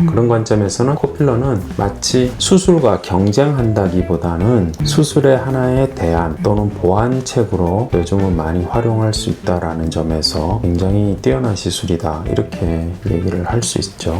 그런 관점에서는 코필러는 마치 수술과 경쟁한다기보다는 수술의 하나의 대안 또는 보완책으로 요즘은 많이 활용할 수 있다라는 점에서 굉장히 뛰어난 시술이다, 이렇게 얘기를 할 수 있죠.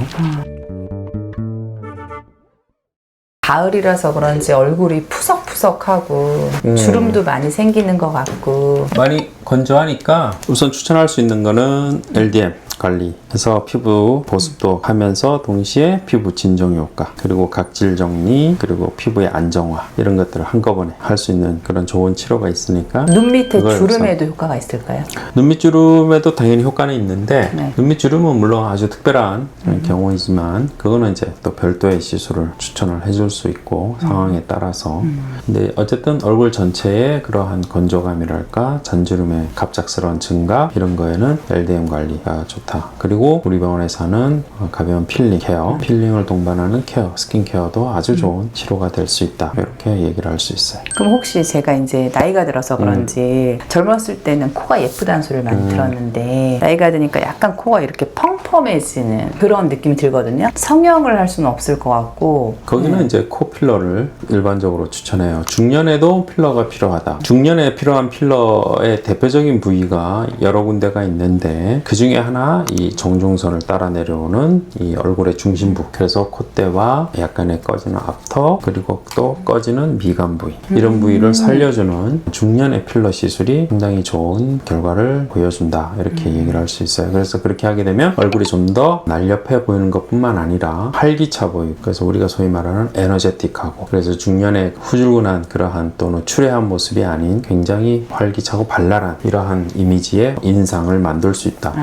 가을이라서 그런지 얼굴이 푸석푸석하고 주름도 많이 생기는 것 같고 많이 건조하니까 우선 추천할 수 있는 거는 LDM 관리해서 피부 보습도 하면서 동시에 피부 진정 효과, 그리고 각질 정리, 그리고 피부의 안정화, 이런 것들을 한꺼번에 할 수 있는 그런 좋은 치료가 있으니까. 눈 밑에 주름에도 효과가 있을까요? 눈 밑 주름에도 당연히 효과는 있는데 네. 눈 밑 주름은 물론 아주 특별한 경우이지만 그거는 이제 또 별도의 시술을 추천을 해줄 수 있고 상황에 따라서. 근데 어쨌든 얼굴 전체에 그러한 건조감이랄까 잔주름의 갑작스러운 증가, 이런 거에는 LDM 관리가 좋다. 그리고 우리 병원에서 하는 가벼운 필링 케어, 필링을 동반하는 케어, 스킨 케어도 아주 좋은 치료가 될 수 있다, 이렇게 얘기를 할 수 있어요. 그럼 혹시 제가 이제 나이가 들어서 그런지 젊었을 때는 코가 예쁘다는 소리를 많이 들었는데 나이가 드니까 약간 코가 이렇게 펑펑해지는 그런 느낌이 들거든요. 성형을 할 수는 없을 것 같고 거기는 이제 코 필러를 일반적으로 추천해요. 중년에도 필러가 필요하다. 중년에 필요한 필러의 대표적인 부위가 여러 군데가 있는데 그 중에 하나 이 정중선을 따라 내려오는 이 얼굴의 중심부, 그래서 콧대와 약간의 꺼지는 앞턱, 그리고 또 꺼지는 미간 부위, 이런 부위를 살려주는 중년의 필러 시술이 상당히 좋은 결과를 보여준다, 이렇게 얘기를 할 수 있어요. 그래서 그렇게 하게 되면 얼굴이 좀 더 날렵해 보이는 것뿐만 아니라 활기차 보이고, 그래서 우리가 소위 말하는 에너제틱하고, 그래서 중년의 후줄근한 그러한 또는 추레한 모습이 아닌 굉장히 활기차고 발랄한 이러한 이미지의 인상을 만들 수 있다.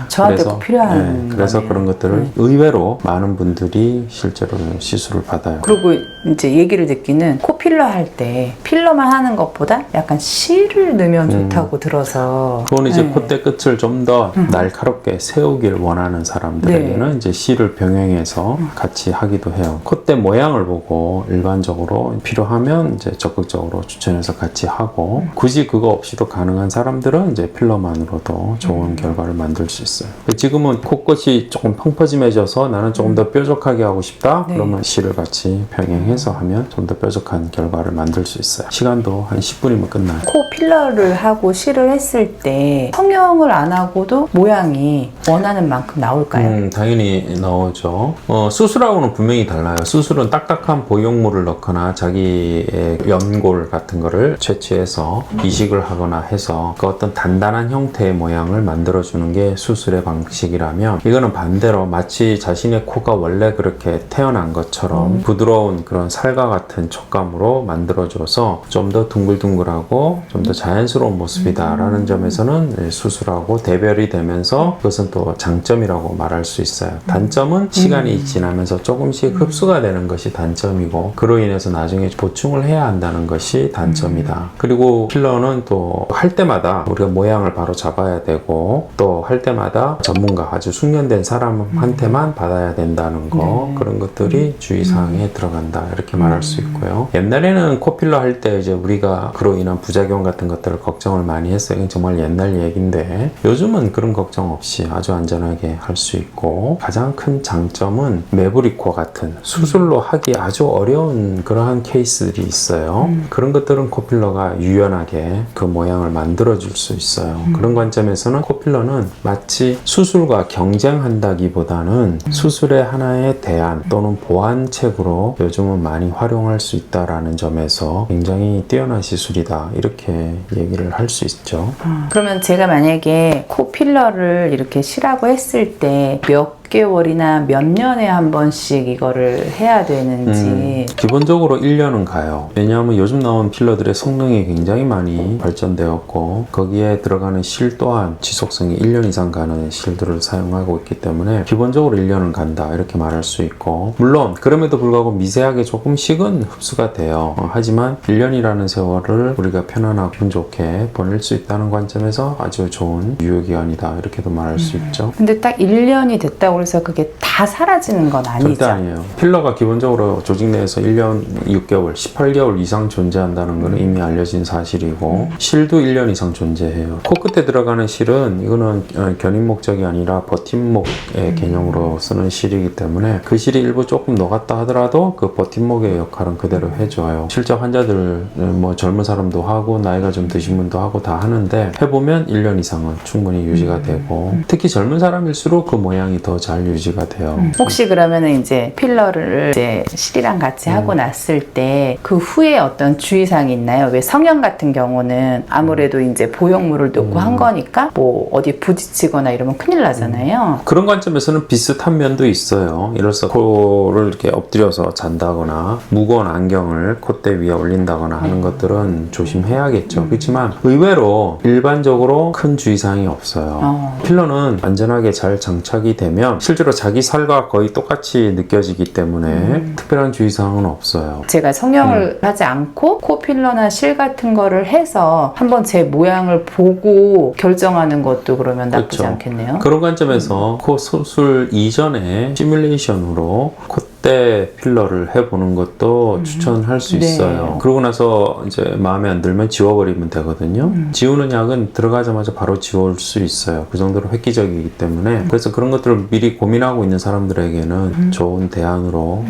저한테 그래서, 꼭 필요한 그래서 거네요. 그런 것들을 의외로 많은 분들이 실제로 시술을 받아요. 그리고 이제 얘기를 듣기는 코 필러 할 때 필러만 하는 것보다 약간 실을 넣으면 좋다고 들어서 그건 이제 콧대 끝을 좀 더 날카롭게 세우길 원하는 사람들에게는 이제 실을 병행해서 같이 하기도 해요. 콧대 모양을 보고 일반적으로 필요하면 이제 적극적으로 추천해서 같이 하고, 굳이 그거 없이도 가능한 사람들은 이제 필러만으로도 좋은 결과를 만들 수 있어요. 지금은 코끝이 조금 펑퍼짐해져서 나는 조금 더 뾰족하게 하고 싶다, 그러면 실을 같이 병행해서 하면 좀 더 뾰족한 결과를 만들 수 있어요. 시간도 한 10분이면 끝나요. 코 필러를 하고 실을 했을 때 성형을 안 하고도 모양이 원하는 만큼 나올까요? 당연히 나오죠. 수술하고는 분명히 달라요. 수술은 딱딱한 보형물을 넣거나 자기의 연골 같은 거를 채취해서 이식을 하거나 해서 그 어떤 단단한 형태의 모양을 만들어주는 게 수술의 방식이라면, 이거는 반대로 마치 자신의 코가 원래 그렇게 태어난 것처럼 부드러운 그런 살과 같은 촉감으로 만들어줘서 좀 더 둥글둥글하고 좀 더 자연스러운 모습이다라는 점에서는 수술하고 대별이 되면서 그것은 또 장점이라고 말할 수 있어요. 단점은 시간이 지나면서 조금씩 흡수가 되는 것이 단점이고, 그로 인해서 나중에 보충을 해야 한다는 것이 단점이다. 그리고 필러는 또 할 때마다 우리가 모양을 바로 잡아야 되고, 또 할 때마다 전문가, 아주 숙련된 사람한테만 받아야 된다는 거, 그런 것들이 주의사항에 들어간다, 이렇게 말할 수 있고요. 옛날에는 코필러 할 때 이제 우리가 그로 인한 부작용 같은 것들을 걱정을 많이 했어요. 이건 정말 옛날 얘기인데 요즘은 그런 걱정 없이 아주 안전하게 할 수 있고, 가장 큰 장점은 매부리코 같은 수술로 하기 아주 어려운 그러한 케이스들이 있어요. 그런 것들은 코필러가 유연하게 그 모양을 만들어 줄 수 있어요. 그런 관점에서는 코필러는 마치 수술과 경쟁한다기보다는 수술의 하나의 대안 또는 보완책으로 요즘은 많이 활용할 수 있다라는 점에서 굉장히 뛰어난 시술이다, 이렇게 얘기를 할 수 있죠. 그러면 제가 만약에 코 필러를 이렇게 실하고 했을 때 몇 개월이나 몇 년에 한 번씩 이거를 해야 되는지. 기본적으로 1년은 가요. 왜냐하면 요즘 나온 필러들의 성능이 굉장히 많이 발전되었고, 거기에 들어가는 실 또한 지속성이 1년 이상 가는 실들을 사용하고 있기 때문에 기본적으로 1년은 간다, 이렇게 말할 수 있고, 물론 그럼에도 불구하고 미세하게 조금씩은 흡수가 돼요. 하지만 1년이라는 세월을 우리가 편안하고 기분 좋게 보낼 수 있다는 관점에서 아주 좋은 유효기간이다, 이렇게도 말할 수 있죠. 근데 딱 1년이 됐다고 된다고 해서 그게 다 사라지는 건 아니죠. 절대 아니에요. 필러가 기본적으로 조직 내에서 1년 6개월, 18개월 이상 존재한다는 것은 이미 알려진 사실이고 실도 1년 이상 존재해요. 코끝에 들어가는 실은 이거는 견인 목적이 아니라 버팀목의 개념으로 쓰는 실이기 때문에 그 실이 일부 조금 녹았다 하더라도 그 버팀목의 역할은 그대로 해줘요. 실제 환자들 뭐 젊은 사람도 하고 나이가 좀 드신 분도 하고 다 하는데 해보면 1년 이상은 충분히 유지가 되고 특히 젊은 사람일수록 그 모양이 더 잘 유지가 돼요. 혹시 그러면은 이제 필러를 이제 실이랑 같이 하고 났을 때 그 후에 어떤 주의사항이 있나요? 왜 성형 같은 경우는 아무래도 이제 보형물을 넣고 한 거니까 뭐 어디 부딪히거나 이러면 큰일 나잖아요. 그런 관점에서는 비슷한 면도 있어요. 예를 들어서 코를 이렇게 엎드려서 잔다거나 무거운 안경을 콧대 위에 올린다거나 하는 것들은 조심해야겠죠. 그렇지만 의외로 일반적으로 큰 주의사항이 없어요. 필러는 안전하게 잘 장착이 되면 실제로 자기 살과 거의 똑같이 느껴지기 때문에 특별한 주의사항은 없어요. 제가 성형을 하지 않고 코 필러나 실 같은 거를 해서 한번 제 모양을 보고 결정하는 것도 그러면 나쁘지 그렇죠. 않겠네요. 그런 관점에서 코 수술 이전에 시뮬레이션으로 콧대 필러를 해보는 것도 추천할 수 네. 있어요. 그러고 나서 이제 마음에 안 들면 지워버리면 되거든요. 지우는 약은 들어가자마자 바로 지울 수 있어요. 그 정도로 획기적이기 때문에 그래서 그런 것들을 미리 고민하고 있는 사람들에게는 좋은 대안으로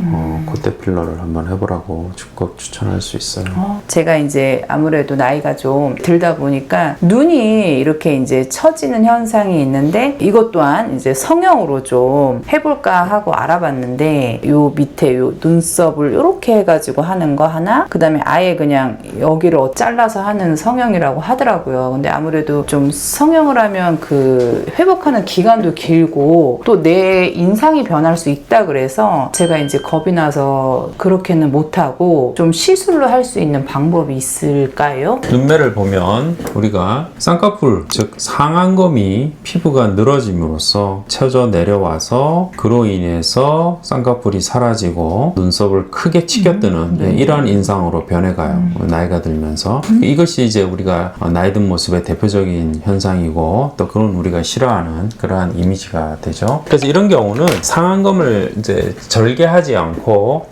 콧대 필러를 한번 해보라고 적극 추천할 수 있어요. 제가 이제 아무래도 나이가 좀 들다 보니까 눈이 이렇게 이제 처지는 현상이 있는데 이것 또한 이제 성형으로 좀 해볼까 하고 알아봤는데 요 밑에 요 눈썹을 이렇게 해가지고 하는 거 하나 그 다음에 아예 그냥 여기를 잘라서 하는 성형이라고 하더라고요. 근데 아무래도 좀 성형을 하면 그 회복하는 기간도 길고 또 내 인상이 변할 수 있다 그래서 제가 이제 겁이 나서 그렇게는 못하고 좀 시술로 할 수 있는 방법이 있을까요? 눈매를 보면 우리가 쌍꺼풀 즉 상안검이 피부가 늘어짐으로써 쳐져 내려와서 그로 인해서 쌍꺼풀이 사라지고 눈썹을 크게 치켜뜨는 이러한 인상으로 변해가요. 나이가 들면서 이것이 이제 우리가 나이 든 모습의 대표적인 현상이고 또 그런 우리가 싫어하는 그러한 이미지가 되죠. 그래서 이런 경우는 상안검을 이제 절개하지 않고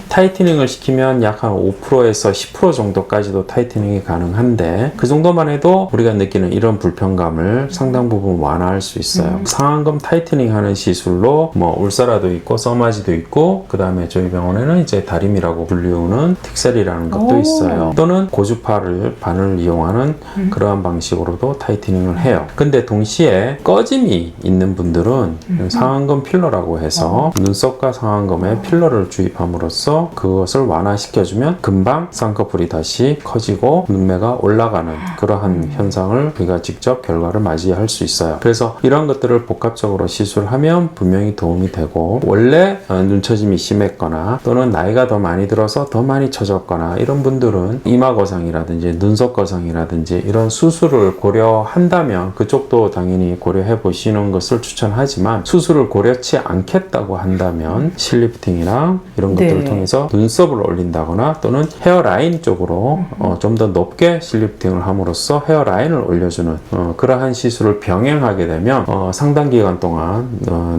타이트닝을 시키면 약 한 5%에서 10% 정도까지도 타이트닝이 가능한데 그 정도만 해도 우리가 느끼는 이런 불편감을 상당 부분 완화할 수 있어요. 상안검 타이트닝 하는 시술로 뭐 울사라도 있고 써마지도 있고 그 다음에 저희 병원에는 이제 다림이라고 불리우는 틱셀이라는 것도 있어요. 또는 고주파를 바늘을 이용하는 그러한 방식으로도 타이트닝을 해요. 근데 동시에 꺼짐이 있는 분들은 상안검 필러라고 해서 눈썹과 상안검에 필러를 주입함으로써 그것을 완화시켜주면 금방 쌍꺼풀이 다시 커지고 눈매가 올라가는 그러한 현상을 우리가 직접 결과를 맞이할 수 있어요. 그래서 이런 것들을 복합적으로 시술하면 분명히 도움이 되고 원래 눈처짐이 심했거나 또는 나이가 더 많이 들어서 더 많이 처졌거나 이런 분들은 이마 거상이라든지 눈썹 거상이라든지 이런 수술을 고려한다면 그쪽도 당연히 고려해 보시는 것을 추천하지만 수술을 고려치 않겠다고 한다면 실리프팅이나 이런 것들을 통해서 눈썹을 올린다거나 또는 헤어라인 쪽으로 좀 더 높게 실리프팅을 함으로써 헤어라인을 올려주는 그러한 시술을 병행하게 되면 상당 기간 동안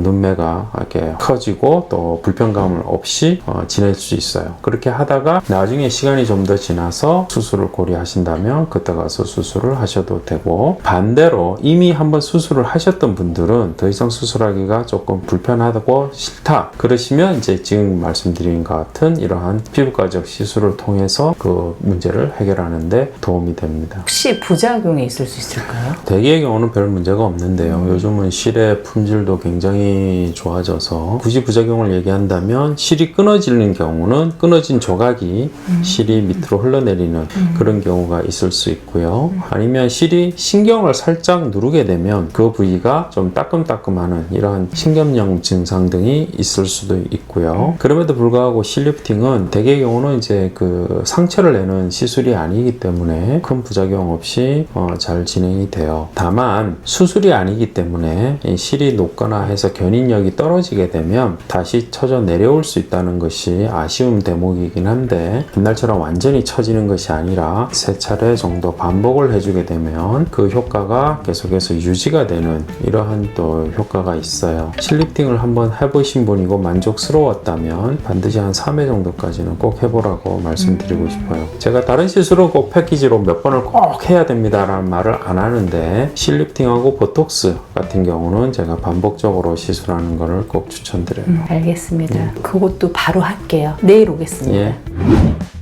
눈매가 이렇게 커지고 또 불편감을 없이 지낼 수 있어요. 그렇게 하다가 나중에 시간이 좀 더 지나서 수술을 고려하신다면 그때 가서 수술을 하셔도 되고 반대로 이미 한번 수술을 하셨던 분들은 더 이상 수술하기가 조금 불편하고 싫다 그러시면 이제 지금 말씀드린 것 같은 이러한 피부과적 시술을 통해서 그 문제를 해결하는 데 도움이 됩니다. 혹시 부작용이 있을 수 있을까요? 대개의 경우는 별 문제가 없는데요. 요즘은 실의 품질도 굉장히 좋아져서 굳이 부작용을 얘기한다면 실이 끊어지는 경우는 끊어진 조각이 실이 밑으로 흘러내리는 그런 경우가 있을 수 있고요. 아니면 실이 신경을 살짝 누르게 되면 그 부위가 좀 따끔따끔하는 이러한 신경염 증상 등이 있을 수도 있고요. 그럼에도 불구하고 실리프팅은 대개의 경우는 이제 그 상처를 내는 시술이 아니기 때문에 큰 부작용 없이 잘 진행이 돼요. 다만 수술이 아니기 때문에 실이 녹거나 해서 견인력이 떨어지게 되면 다시 다시 처져 내려올 수 있다는 것이 아쉬운 대목이긴 한데 옛날처럼 완전히 처지는 것이 아니라 3차례 정도 반복을 해주게 되면 그 효과가 계속해서 유지가 되는 이러한 또 효과가 있어요. 실리프팅을 한번 해보신 분이고 만족스러웠다면 반드시 한 3회 정도까지는 꼭 해보라고 말씀드리고 싶어요. 제가 다른 시술은 꼭 패키지로 몇 번을 꼭 해야 됩니다 라는 말을 안 하는데 실리프팅하고 보톡스 같은 경우는 제가 반복적으로 시술하는 것을 꼭 추천드려요. 알겠습니다. 그것도 바로 할게요. 내일 오겠습니다. 예.